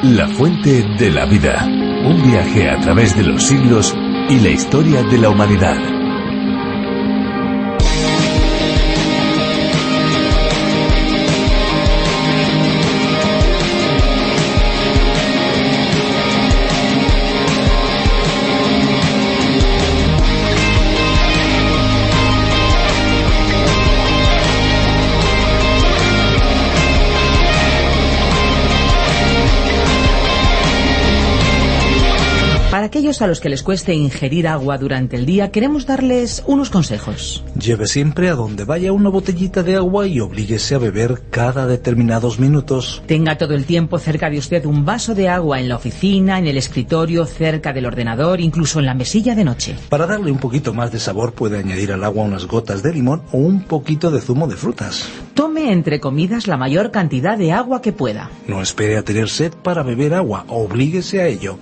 La fuente de la vida. Un viaje a través de los siglos y la historia de la humanidad. Para aquellos a los que les cueste ingerir agua durante el día, queremos darles unos consejos. Lleve siempre a donde vaya una botellita de agua y oblíguese a beber cada determinados minutos. Tenga todo el tiempo cerca de usted un vaso de agua en la oficina, en el escritorio, cerca del ordenador, incluso en la mesilla de noche. Para darle un poquito más de sabor puede añadir al agua unas gotas de limón o un poquito de zumo de frutas. Tome entre comidas la mayor cantidad de agua que pueda. No espere a tener sed para beber agua, oblíguese a ello.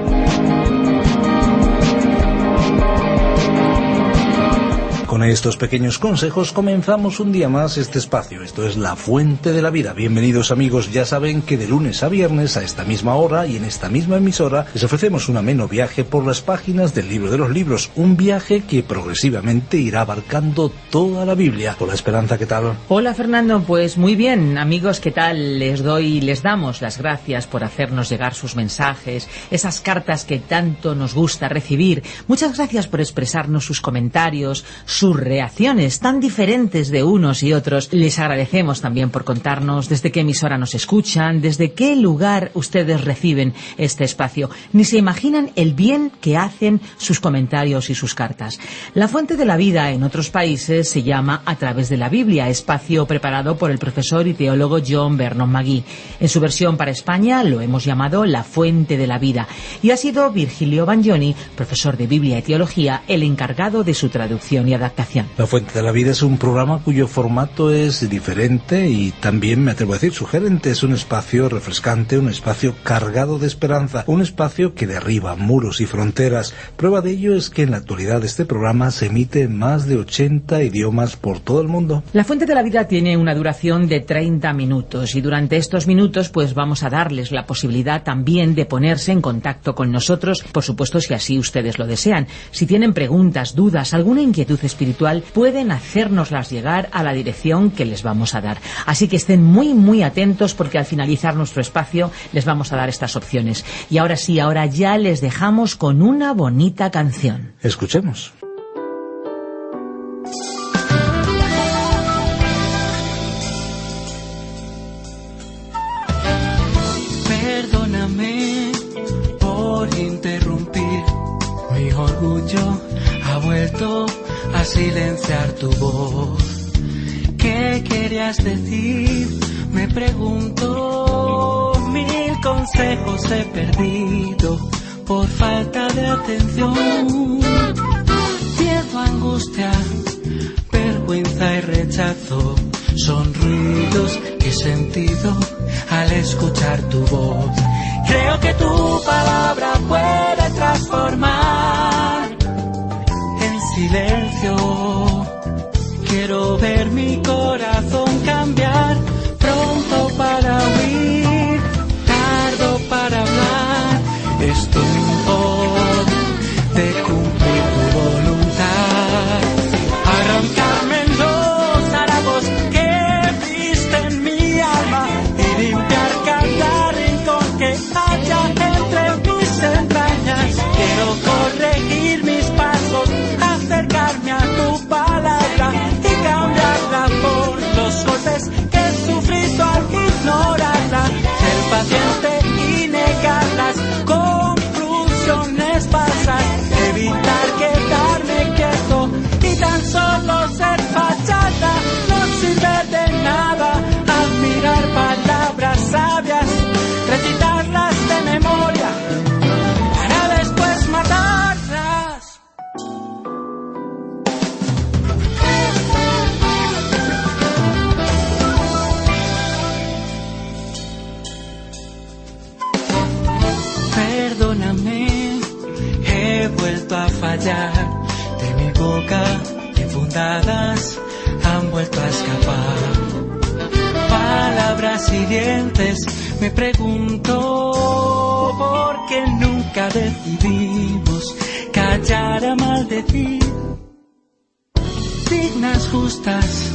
Con estos pequeños consejos comenzamos un día más este espacio. Esto es La Fuente de la Vida. Bienvenidos amigos, ya saben que de lunes a viernes a esta misma hora y en esta misma emisora les ofrecemos un ameno viaje por las páginas del Libro de los Libros. Un viaje que progresivamente irá abarcando toda la Biblia. Hola Esperanza, ¿qué tal? Hola Fernando, pues muy bien. Amigos, ¿qué tal? Les damos las gracias por hacernos llegar sus mensajes, esas cartas que tanto nos gusta recibir. Muchas gracias por expresarnos sus comentarios, sus reacciones tan diferentes de unos y otros. Les agradecemos también por contarnos desde qué emisora nos escuchan, desde qué lugar ustedes reciben este espacio. Ni se imaginan el bien que hacen sus comentarios y sus cartas. La Fuente de la Vida en otros países se llama A través de la Biblia, espacio preparado por el profesor y teólogo John Vernon Magee. En su versión para España lo hemos llamado La Fuente de la Vida y ha sido Virgilio Bagnoni, profesor de Biblia y Teología, el encargado de su traducción y adaptación. La Fuente de la Vida es un programa cuyo formato es diferente y también, me atrevo a decir, sugerente. Es un espacio refrescante, un espacio cargado de esperanza, un espacio que derriba muros y fronteras. Prueba de ello es que en la actualidad este programa se emite en más de 80 idiomas por todo el mundo. La Fuente de la Vida tiene una duración de 30 minutos y durante estos minutos pues vamos a darles la posibilidad también de ponerse en contacto con nosotros, por supuesto si así ustedes lo desean. Si tienen preguntas, dudas, alguna inquietud espiritual, pueden hacérnoslas llegar a la dirección que les vamos a dar. Así que estén muy atentos porque al finalizar nuestro espacio les vamos a dar estas opciones. Y ahora sí, ahora ya les dejamos con una bonita canción. Escuchemos. Perdóname por interrumpir, mi orgullo ha vuelto a silenciar tu voz. ¿Qué querías decir? Me pregunto. Mil consejos he perdido por falta de atención. Miedo, angustia, vergüenza y rechazo son ruidos que he sentido al escuchar tu voz. Creo que tu palabra puede transformar en silencio. Quiero ver mi corazón cambiar, pronto para huir, tardo para hablar. Es tiempo de cumplir tu voluntad. Arrancarme los harapos que viste en mi alma y limpiar cada rincón que haya entre mis entrañas. Quiero corregir mis pasos, acercarme a tu palabra y cambiarla por los golpes que he sufrido al ignorarla. Ser paciente y negar las conclusiones falsas, evitar quedarme quieto y tan solo ser fachada. No sirve de nada admirar palabras sabias, recitarlas de memoria para después matarlas. Perdóname, he vuelto a fallar. De mi boca infundadas han vuelto a escapar palabras uñas y dientes. Me pregunto por qué nunca decidimos callar a maldecir. Dignas, justas.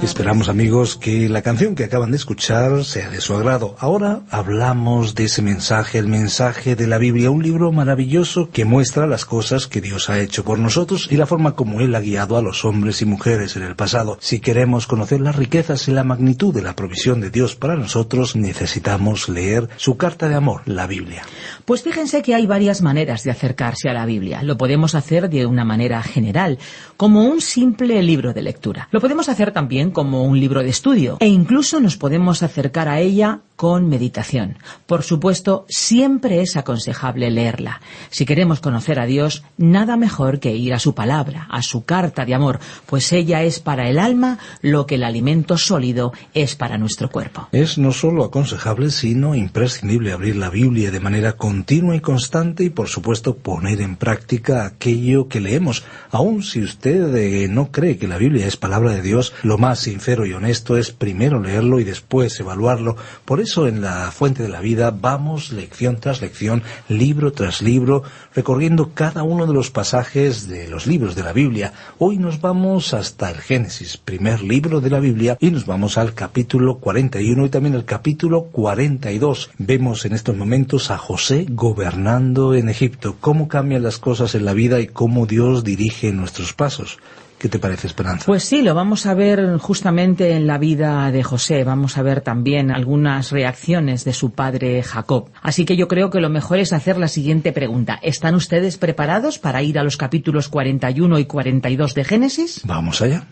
Esperamos, amigos, que la canción que acaban de escuchar sea de su agrado. Ahora hablamos de ese mensaje, el mensaje de la Biblia, un libro maravilloso que muestra las cosas que Dios ha hecho por nosotros y la forma como Él ha guiado a los hombres y mujeres en el pasado. Si queremos conocer las riquezas y la magnitud de la provisión de Dios para nosotros, necesitamos leer su carta de amor, la Biblia. Pues fíjense que hay varias maneras de acercarse a la Biblia. Lo podemos hacer de una manera general, como un simple libro de lectura. Lo podemos hacer también como un libro de estudio, e incluso nos podemos acercar a ella con meditación. Por supuesto, siempre es aconsejable leerla. Si queremos conocer a Dios, nada mejor que ir a su palabra, a su carta de amor, pues ella es para el alma lo que el alimento sólido es para nuestro cuerpo. Es no solo aconsejable, sino imprescindible abrir la Biblia de manera continua y constante y, por supuesto, poner en práctica aquello que leemos. Aun si usted no cree que la Biblia es palabra de Dios, lo más sincero y honesto es primero leerlo y después evaluarlo. Por eso en la Fuente de la Vida vamos lección tras lección, libro tras libro, recorriendo cada uno de los pasajes de los libros de la Biblia. Hoy nos vamos hasta el Génesis, primer libro de la Biblia, y nos vamos al capítulo 41 y también al capítulo 42. Vemos en estos momentos a José gobernando en Egipto, cómo cambian las cosas en la vida y cómo Dios dirige nuestros pasos. ¿Qué te parece, Esperanza? Pues sí, lo vamos a ver justamente en la vida de José. Vamos a ver también algunas reacciones de su padre Jacob. Así que yo creo que lo mejor es hacer la siguiente pregunta. ¿Están ustedes preparados para ir a los capítulos 41 y 42 de Génesis? Vamos allá.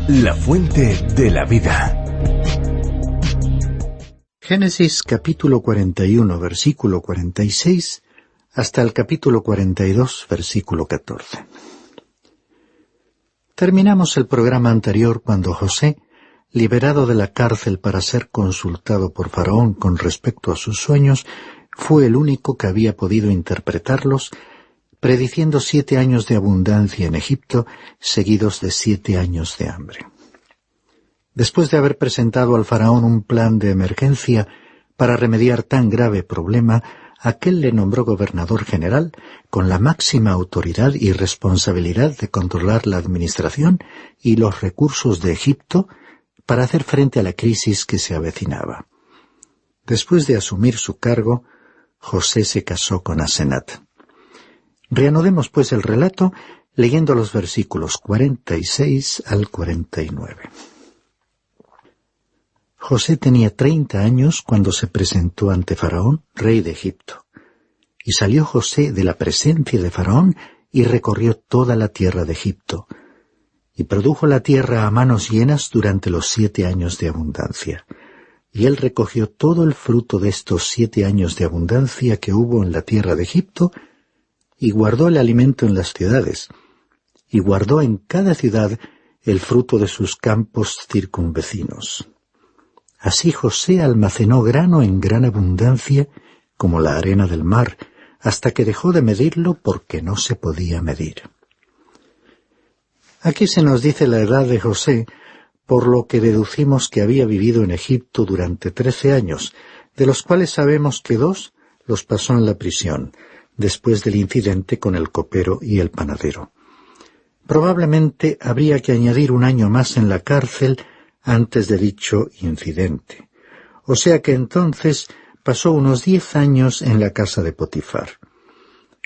La Fuente de la Vida. Génesis capítulo 41, versículo 46, hasta el capítulo 42, versículo 14. Terminamos el programa anterior cuando José, liberado de la cárcel para ser consultado por Faraón con respecto a sus sueños, fue el único que había podido interpretarlos, prediciendo 7 años de abundancia en Egipto, seguidos de 7 años de hambre. Después de haber presentado al Faraón un plan de emergencia para remediar tan grave problema, aquel le nombró gobernador general con la máxima autoridad y responsabilidad de controlar la administración y los recursos de Egipto para hacer frente a la crisis que se avecinaba. Después de asumir su cargo, José se casó con Asenat. Reanudemos pues el relato leyendo los versículos 46 al 49. José tenía 30 años cuando se presentó ante Faraón, rey de Egipto. Y salió José de la presencia de Faraón y recorrió toda la tierra de Egipto. Y produjo la tierra a manos llenas durante los 7 años de abundancia. Y él recogió todo el fruto de estos 7 años de abundancia que hubo en la tierra de Egipto, y guardó el alimento en las ciudades, y guardó en cada ciudad el fruto de sus campos circunvecinos. Así José almacenó grano en gran abundancia, como la arena del mar, hasta que dejó de medirlo porque no se podía medir. Aquí se nos dice la edad de José, por lo que deducimos que había vivido en Egipto durante 13 años, de los cuales sabemos que 2 los pasó en la prisión, después del incidente con el copero y el panadero. Probablemente habría que añadir 1 año más en la cárcel antes de dicho incidente. O sea que entonces pasó unos 10 años en la casa de Potifar.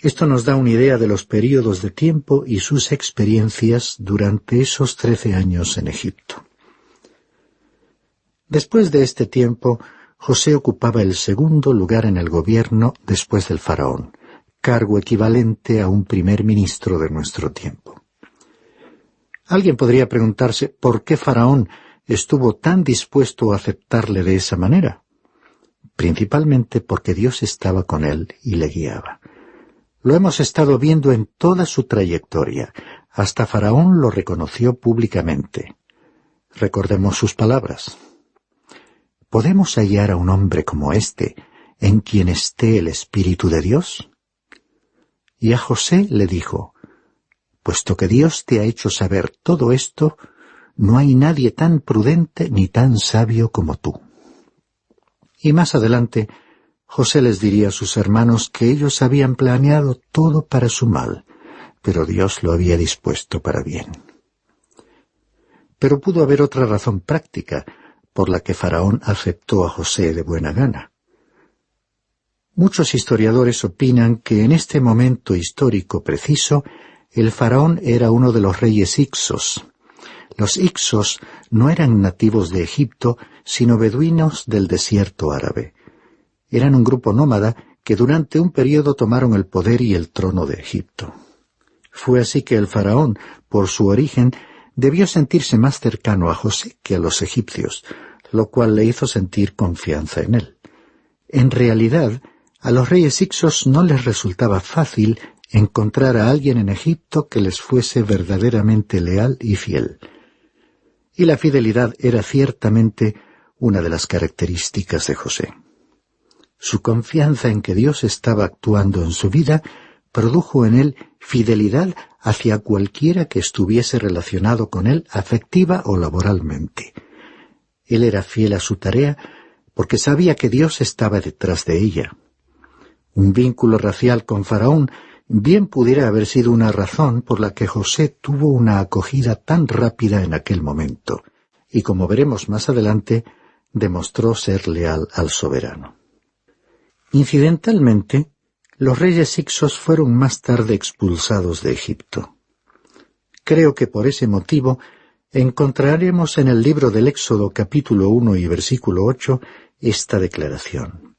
Esto nos da una idea de los períodos de tiempo y sus experiencias durante esos 13 años en Egipto. Después de este tiempo, José ocupaba el 2º lugar en el gobierno después del faraón, cargo equivalente a un primer ministro de nuestro tiempo. Alguien podría preguntarse por qué Faraón estuvo tan dispuesto a aceptarle de esa manera. Principalmente porque Dios estaba con él y le guiaba. Lo hemos estado viendo en toda su trayectoria. Hasta Faraón lo reconoció públicamente. Recordemos sus palabras. ¿Podemos hallar a un hombre como este, en quien esté el Espíritu de Dios? Y a José le dijo, puesto que Dios te ha hecho saber todo esto, no hay nadie tan prudente ni tan sabio como tú. Y más adelante, José les diría a sus hermanos que ellos habían planeado todo para su mal, pero Dios lo había dispuesto para bien. Pero pudo haber otra razón práctica por la que Faraón aceptó a José de buena gana. Muchos historiadores opinan que en este momento histórico preciso, el faraón era uno de los reyes Hicsos. Los Hicsos no eran nativos de Egipto, sino beduinos del desierto árabe. Eran un grupo nómada que durante un periodo tomaron el poder y el trono de Egipto. Fue así que el faraón, por su origen, debió sentirse más cercano a José que a los egipcios, lo cual le hizo sentir confianza en él. En realidad, a los reyes Hicsos no les resultaba fácil encontrar a alguien en Egipto que les fuese verdaderamente leal y fiel. Y la fidelidad era ciertamente una de las características de José. Su confianza en que Dios estaba actuando en su vida produjo en él fidelidad hacia cualquiera que estuviese relacionado con él afectiva o laboralmente. Él era fiel a su tarea porque sabía que Dios estaba detrás de ella. Un vínculo racial con Faraón bien pudiera haber sido una razón por la que José tuvo una acogida tan rápida en aquel momento, y como veremos más adelante, demostró ser leal al soberano. Incidentalmente, los reyes Hicsos fueron más tarde expulsados de Egipto. Creo que por ese motivo encontraremos en el libro del Éxodo capítulo 1 y versículo 8 esta declaración.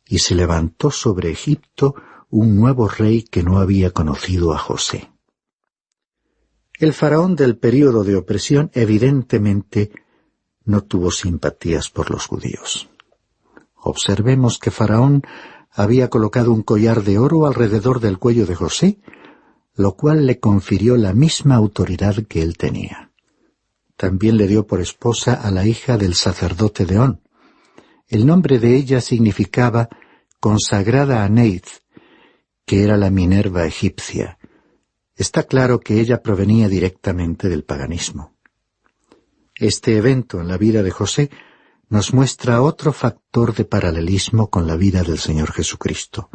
Y se levantó sobre Egipto un nuevo rey que no había conocido a José. El faraón del período de opresión evidentemente no tuvo simpatías por los judíos. Observemos que Faraón había colocado un collar de oro alrededor del cuello de José, lo cual le confirió la misma autoridad que él tenía. También le dio por esposa a la hija del sacerdote de On. El nombre de ella significaba consagrada a Neith, que era la Minerva egipcia. Está claro que ella provenía directamente del paganismo. Este evento en la vida de José nos muestra otro factor de paralelismo con la vida del Señor Jesucristo.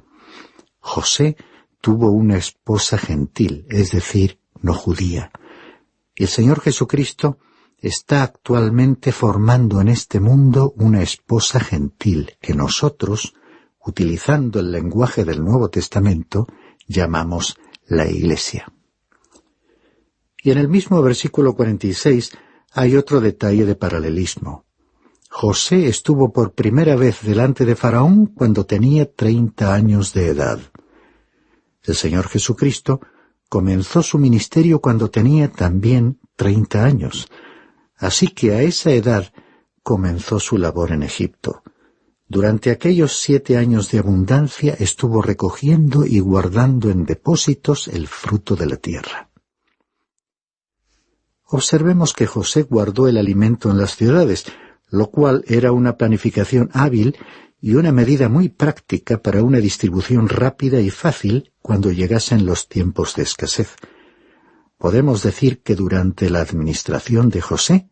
José tuvo una esposa gentil, es decir, no judía. El Señor Jesucristo está actualmente formando en este mundo una esposa gentil que nosotros, utilizando el lenguaje del Nuevo Testamento, llamamos la Iglesia. Y en el mismo versículo 46 hay otro detalle de paralelismo. José estuvo por primera vez delante de Faraón cuando tenía 30 años de edad. El Señor Jesucristo comenzó su ministerio cuando tenía también 30 años, así que a esa edad comenzó su labor en Egipto. Durante aquellos 7 años de abundancia estuvo recogiendo y guardando en depósitos el fruto de la tierra. Observemos que José guardó el alimento en las ciudades, lo cual era una planificación hábil y una medida muy práctica para una distribución rápida y fácil cuando llegasen los tiempos de escasez. Podemos decir que durante la administración de José,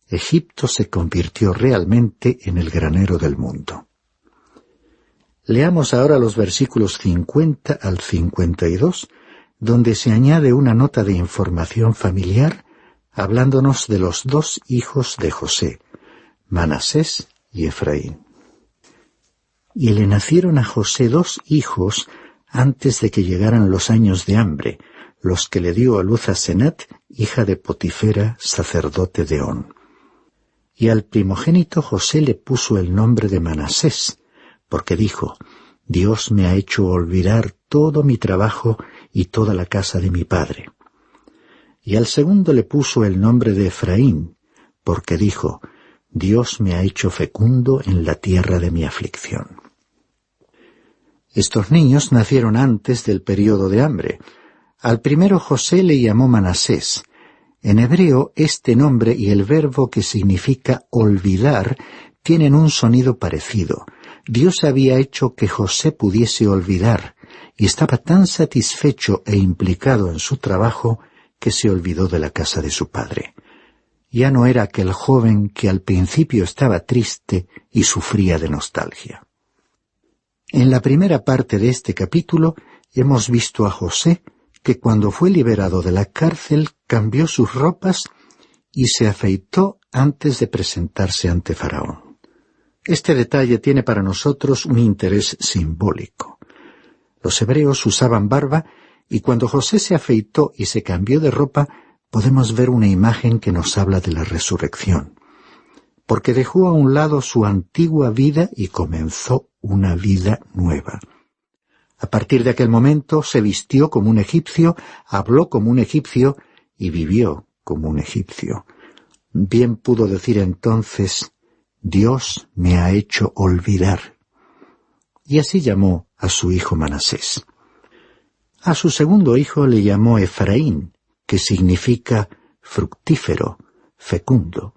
Egipto se convirtió realmente en el granero del mundo. Leamos ahora los versículos 50 al 52, donde se añade una nota de información familiar hablándonos de los 2 hijos de José, Manasés y Efraín. Y le nacieron a José 2 hijos antes de que llegaran los años de hambre, los que le dio a luz a Senat, hija de Potifera, sacerdote de On. Y al primogénito José le puso el nombre de Manasés, porque dijo: Dios me ha hecho olvidar todo mi trabajo y toda la casa de mi padre. Y al segundo le puso el nombre de Efraín, porque dijo: Dios me ha hecho fecundo en la tierra de mi aflicción. Estos niños nacieron antes del período de hambre. Al primero José le llamó Manasés. En hebreo, este nombre y el verbo que significa olvidar tienen un sonido parecido. Dios había hecho que José pudiese olvidar, y estaba tan satisfecho e implicado en su trabajo que se olvidó de la casa de su padre. Ya no era aquel joven que al principio estaba triste y sufría de nostalgia. En la primera parte de este capítulo hemos visto a José que cuando fue liberado de la cárcel cambió sus ropas y se afeitó antes de presentarse ante Faraón. Este detalle tiene para nosotros un interés simbólico. Los hebreos usaban barba y cuando José se afeitó y se cambió de ropa, podemos ver una imagen que nos habla de la resurrección, porque dejó a un lado su antigua vida y comenzó una vida nueva. A partir de aquel momento se vistió como un egipcio, habló como un egipcio y vivió como un egipcio. Bien pudo decir entonces: Dios me ha hecho olvidar. Y así llamó a su hijo Manasés. A su segundo hijo le llamó Efraín, que significa fructífero, fecundo.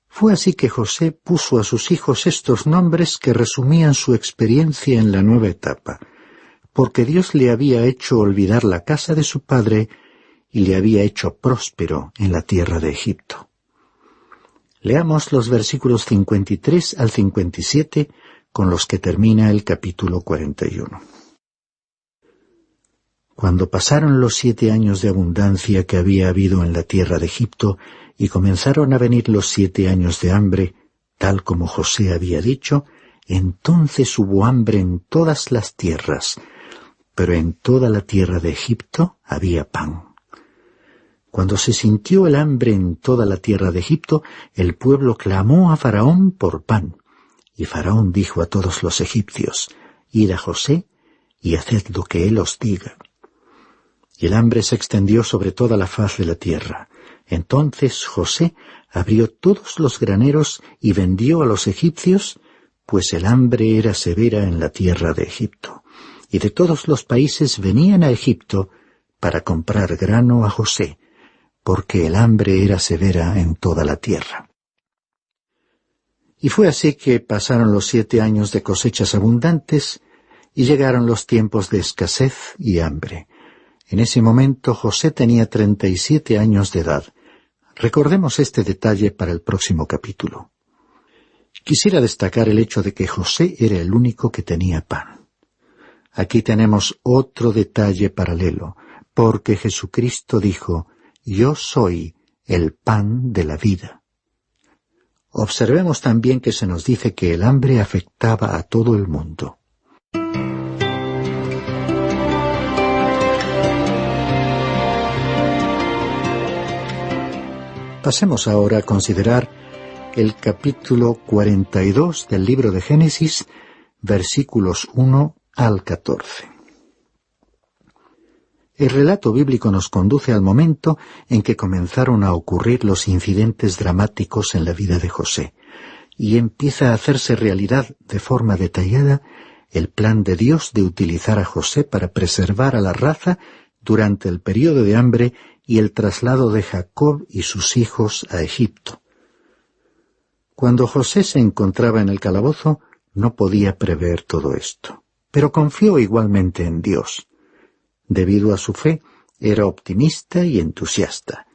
Fue así que José puso a sus hijos estos nombres que resumían su experiencia en la nueva etapa, porque Dios le había hecho olvidar la casa de su padre y le había hecho próspero en la tierra de Egipto. Leamos los versículos 53 al 57 con los que termina el capítulo 41. Cuando pasaron los 7 años de abundancia que había habido en la tierra de Egipto y comenzaron a venir los 7 años de hambre, tal como José había dicho, entonces hubo hambre en todas las tierras, pero en toda la tierra de Egipto había pan. Cuando se sintió el hambre en toda la tierra de Egipto, el pueblo clamó a Faraón por pan. Y Faraón dijo a todos los egipcios: Id a José y haced lo que él os diga. Y el hambre se extendió sobre toda la faz de la tierra. Entonces José abrió todos los graneros y vendió a los egipcios, pues el hambre era severa en la tierra de Egipto. Y de todos los países venían a Egipto para comprar grano a José, porque el hambre era severa en toda la tierra. Y fue así que pasaron los 7 años de cosechas abundantes y llegaron los tiempos de escasez y hambre. En ese momento José tenía 37 años de edad. Recordemos este detalle para el próximo capítulo. Quisiera destacar el hecho de que José era el único que tenía pan. Aquí tenemos otro detalle paralelo, porque Jesucristo dijo: Yo soy el pan de la vida. Observemos también que se nos dice que el hambre afectaba a todo el mundo. Pasemos ahora a considerar el capítulo 42 del libro de Génesis, versículos 1 al 14. El relato bíblico nos conduce al momento en que comenzaron a ocurrir los incidentes dramáticos en la vida de José, y empieza a hacerse realidad de forma detallada el plan de Dios de utilizar a José para preservar a la raza durante el período de hambre y el traslado de Jacob y sus hijos a Egipto. Cuando José se encontraba en el calabozo, no podía prever todo esto, pero confió igualmente en Dios. Debido a su fe, era optimista y entusiasta.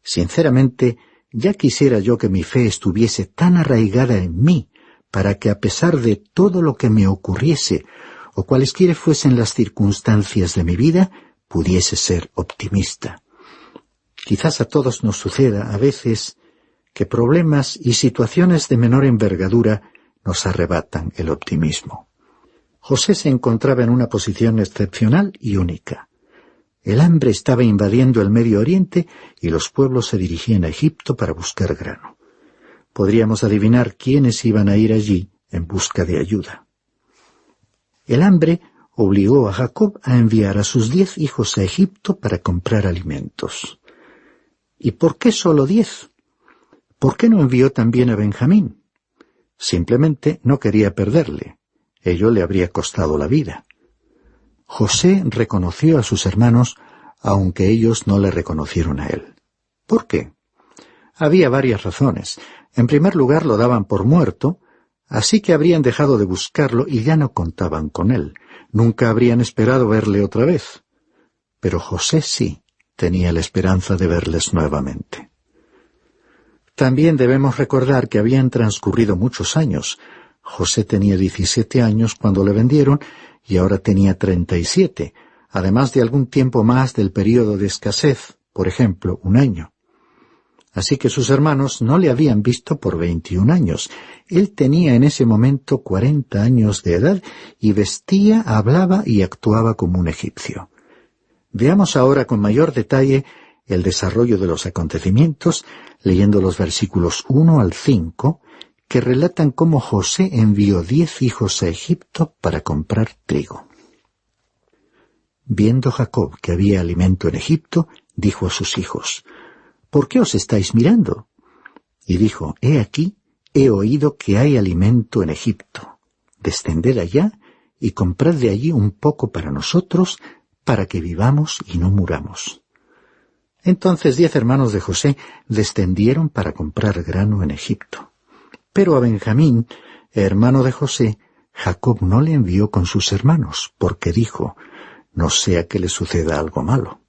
Sinceramente, ya quisiera yo que mi fe estuviese tan arraigada en mí, para que a pesar de todo lo que me ocurriese, o cualesquiera fuesen las circunstancias de mi vida, pudiese ser optimista. Quizás a todos nos suceda a veces que problemas y situaciones de menor envergadura nos arrebatan el optimismo. José se encontraba en una posición excepcional y única. El hambre estaba invadiendo el Medio Oriente y los pueblos se dirigían a Egipto para buscar grano. Podríamos adivinar quiénes iban a ir allí en busca de ayuda. El hambre obligó a Jacob a enviar a sus 10 hijos a Egipto para comprar alimentos. ¿Y por qué solo 10? ¿Por qué no envió también a Benjamín? Simplemente no quería perderle. Ello le habría costado la vida. José reconoció a sus hermanos, aunque ellos no le reconocieron a él. ¿Por qué? Había varias razones. En primer lugar, lo daban por muerto, así que habrían dejado de buscarlo y ya no contaban con él. Nunca habrían esperado verle otra vez. Pero José sí tenía la esperanza de verles nuevamente. También debemos recordar que habían transcurrido muchos años. José tenía 17 años cuando le vendieron y ahora tenía 37, además de algún tiempo más del período de escasez, por ejemplo, 1 año. Así que sus hermanos no le habían visto por 21 años. Él tenía en ese momento 40 años de edad y vestía, hablaba y actuaba como un egipcio. Veamos ahora con mayor detalle el desarrollo de los acontecimientos, leyendo los versículos 1 al 5, que relatan cómo José envió 10 hijos a Egipto para comprar trigo. Viendo Jacob que había alimento en Egipto, dijo a sus hijos: ¿Por qué os estáis mirando? Y dijo: He aquí, he oído que hay alimento en Egipto. Descended allá y comprad de allí un poco para nosotros, para que vivamos y no muramos. Entonces 10 hermanos de José descendieron para comprar grano en Egipto. Pero a Benjamín, hermano de José, Jacob no le envió con sus hermanos, porque dijo: no sea que le suceda algo malo.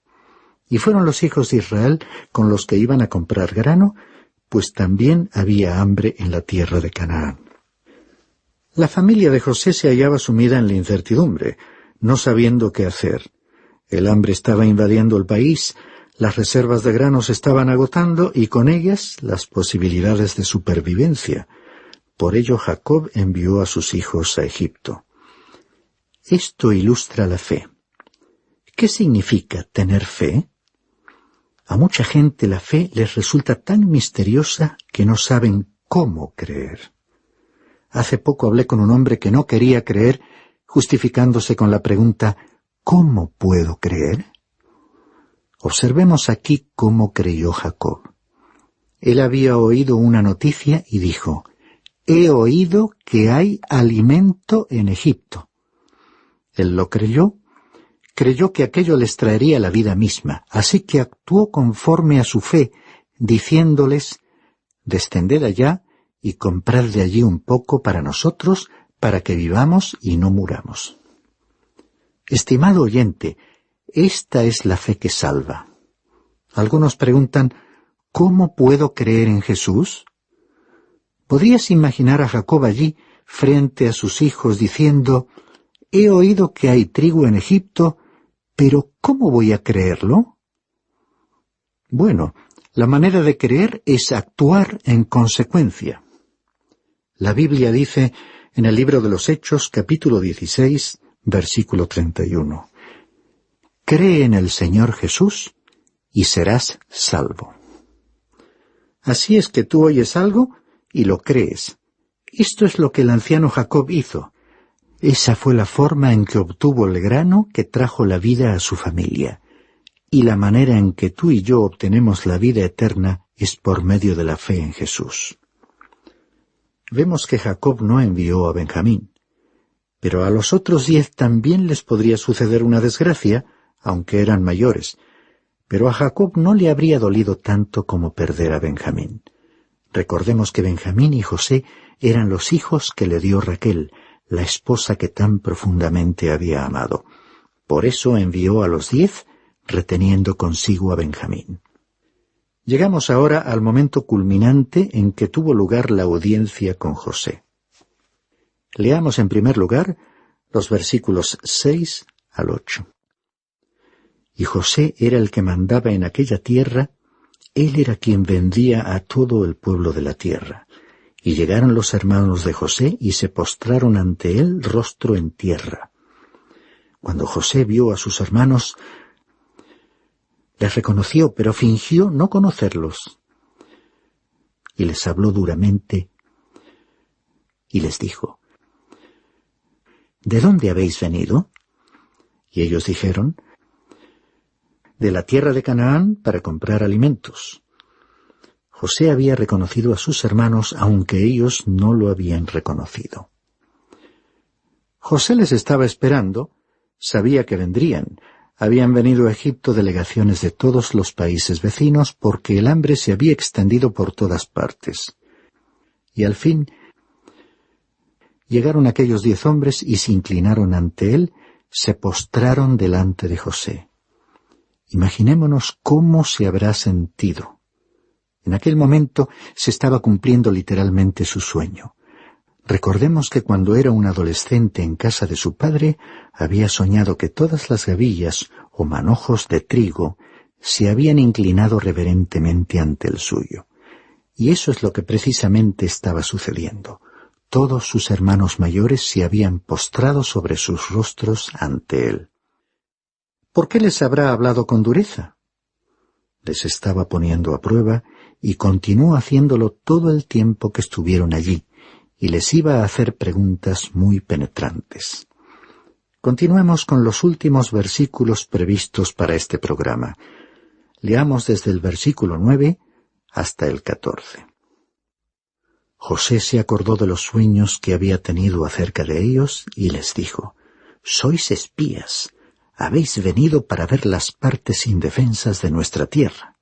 Y fueron los hijos de Israel con los que iban a comprar grano, pues también había hambre en la tierra de Canaán. La familia de José se hallaba sumida en la incertidumbre, no sabiendo qué hacer. El hambre estaba invadiendo el país, las reservas de grano se estaban agotando y con ellas las posibilidades de supervivencia. Por ello Jacob envió a sus hijos a Egipto. Esto ilustra la fe. ¿Qué significa tener fe? A mucha gente la fe les resulta tan misteriosa que no saben cómo creer. Hace poco hablé con un hombre que no quería creer, justificándose con la pregunta: ¿cómo puedo creer? Observemos aquí cómo creyó Jacob. Él había oído una noticia y dijo: he oído que hay alimento en Egipto. Él lo creyó que aquello les traería la vida misma, así que actuó conforme a su fe, diciéndoles: descended allá y comprad de allí un poco para nosotros, para que vivamos y no muramos. Estimado oyente, esta es la fe que salva. Algunos preguntan: ¿cómo puedo creer en Jesús? ¿Podrías imaginar a Jacob allí, frente a sus hijos, diciendo: he oído que hay trigo en Egipto, pero ¿cómo voy a creerlo? Bueno, la manera de creer es actuar en consecuencia. La Biblia dice en el libro de los Hechos, capítulo 16, versículo 31. Cree en el Señor Jesús y serás salvo. Así es que tú oyes algo y lo crees. Esto es lo que el anciano Jacob hizo. Esa fue la forma en que obtuvo el grano que trajo la vida a su familia. Y la manera en que tú y yo obtenemos la vida eterna es por medio de la fe en Jesús. Vemos que Jacob no envió a Benjamín, pero a los otros 10 también les podría suceder una desgracia, aunque eran mayores, pero a Jacob no le habría dolido tanto como perder a Benjamín. Recordemos que Benjamín y José eran los hijos que le dio Raquel, la esposa que tan profundamente había amado. Por eso envió a los 10, reteniendo consigo a Benjamín. Llegamos ahora al momento culminante en que tuvo lugar la audiencia con José. Leamos en primer lugar los versículos 6 al 8. Y José era el que mandaba en aquella tierra, él era quien vendía a todo el pueblo de la tierra. Y llegaron los hermanos de José y se postraron ante él rostro en tierra. Cuando José vio a sus hermanos, les reconoció, pero fingió no conocerlos. Y les habló duramente y les dijo: ¿de dónde habéis venido? Y ellos dijeron: de la tierra de Canaán para comprar alimentos. José había reconocido a sus hermanos, aunque ellos no lo habían reconocido. José les estaba esperando, sabía que vendrían. Habían venido a Egipto delegaciones de todos los países vecinos porque el hambre se había extendido por todas partes. Y al fin llegaron aquellos 10 hombres y se inclinaron ante él, se postraron delante de José. Imaginémonos cómo se habrá sentido. En aquel momento se estaba cumpliendo literalmente su sueño. Recordemos que cuando era un adolescente en casa de su padre, había soñado que todas las gavillas o manojos de trigo se habían inclinado reverentemente ante el suyo. Y eso es lo que precisamente estaba sucediendo. Todos sus hermanos mayores se habían postrado sobre sus rostros ante él. ¿Por qué les habrá hablado con dureza? Les estaba poniendo a prueba y continuó haciéndolo todo el tiempo que estuvieron allí, y les iba a hacer preguntas muy penetrantes. Continuemos con los últimos versículos previstos para este programa. Leamos desde el versículo 9 hasta el 14. José se acordó de los sueños que había tenido acerca de ellos y les dijo: «Sois espías, habéis venido para ver las partes indefensas de nuestra tierra».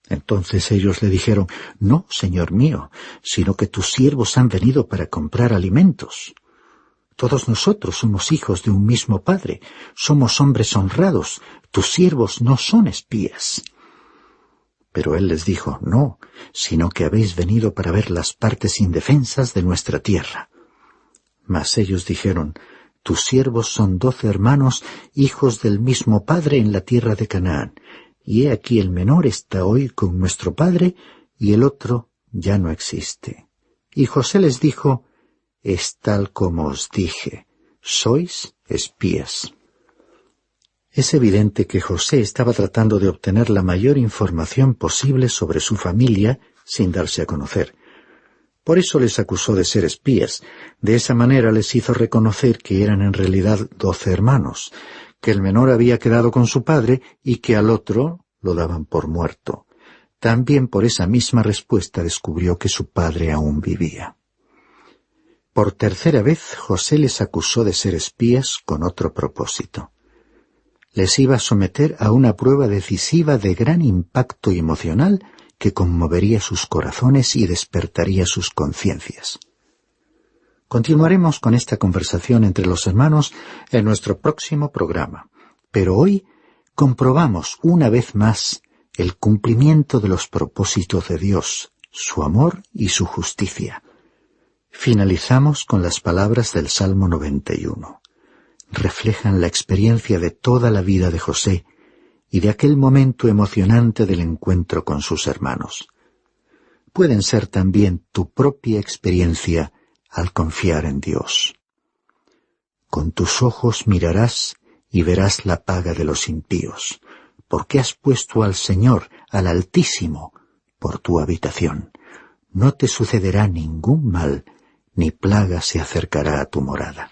Entonces ellos le dijeron: «No, señor mío, sino que tus siervos han venido para comprar alimentos. Todos nosotros somos hijos de un mismo padre, somos hombres honrados, tus siervos no son espías». Pero él les dijo: «No, sino que habéis venido para ver las partes indefensas de nuestra tierra». Mas ellos dijeron: «Tus siervos son 12 hermanos, hijos del mismo padre en la tierra de Canaán, y he aquí el menor está hoy con nuestro padre, y el otro ya no existe». Y José les dijo: «Es tal como os dije, sois espías». Es evidente que José estaba tratando de obtener la mayor información posible sobre su familia sin darse a conocer. Por eso les acusó de ser espías. De esa manera les hizo reconocer que eran en realidad 12 hermanos, que el menor había quedado con su padre y que al otro lo daban por muerto. También por esa misma respuesta descubrió que su padre aún vivía. Por tercera vez José les acusó de ser espías con otro propósito. Les iba a someter a una prueba decisiva de gran impacto emocional que conmovería sus corazones y despertaría sus conciencias. Continuaremos con esta conversación entre los hermanos en nuestro próximo programa, pero hoy comprobamos una vez más el cumplimiento de los propósitos de Dios, su amor y su justicia. Finalizamos con las palabras del Salmo 91. Reflejan la experiencia de toda la vida de José y de aquel momento emocionante del encuentro con sus hermanos. Pueden ser también tu propia experiencia al confiar en Dios. Con tus ojos mirarás y verás la paga de los impíos, porque has puesto al Señor, al Altísimo, por tu habitación. No te sucederá ningún mal, ni plaga se acercará a tu morada.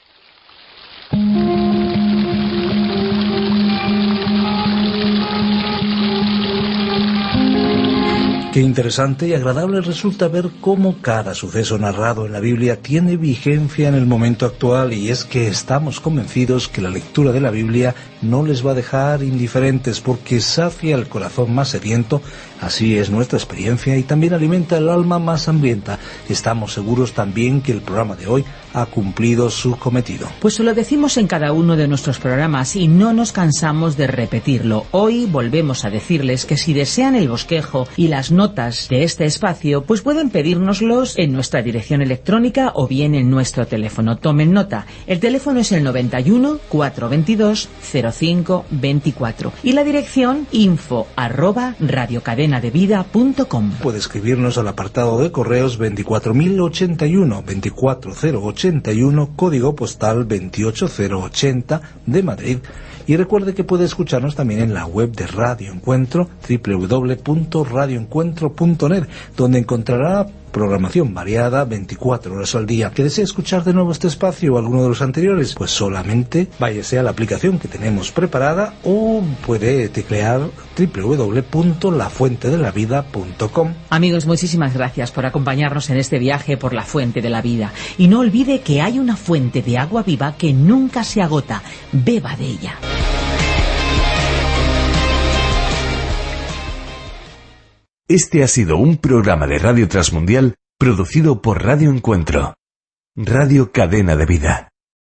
Qué interesante y agradable resulta ver cómo cada suceso narrado en la Biblia tiene vigencia en el momento actual, y es que estamos convencidos que la lectura de la Biblia no les va a dejar indiferentes porque sacia el corazón más sediento. Así es nuestra experiencia, y también alimenta el alma más hambrienta. Estamos seguros también que el programa de hoy ha cumplido su cometido. Pues se lo decimos en cada uno de nuestros programas y no nos cansamos de repetirlo. Hoy volvemos a decirles que si desean el bosquejo y las notas de este espacio, pues pueden pedírnoslos en nuestra dirección electrónica o bien en nuestro teléfono. Tomen nota, el teléfono es el 91 422 0524 y la dirección info@radiocadenadevida.com. Puede escribirnos al apartado de correos 24081, 24081, código postal 28080 de Madrid. Y recuerde que puede escucharnos también en la web de Radio Encuentro, www.radioencuentro.net, donde encontrará programación variada 24 horas al día. ¿Que desea escuchar de nuevo este espacio o alguno de los anteriores? Pues solamente váyase a la aplicación que tenemos preparada o puede teclear www.lafuentedelavida.com. Amigos, muchísimas gracias por acompañarnos en este viaje por la fuente de la vida. Y no olvide que hay una fuente de agua viva que nunca se agota. Beba de ella. Este ha sido un programa de Radio Transmundial producido por Radio Encuentro, Radio Cadena de Vida.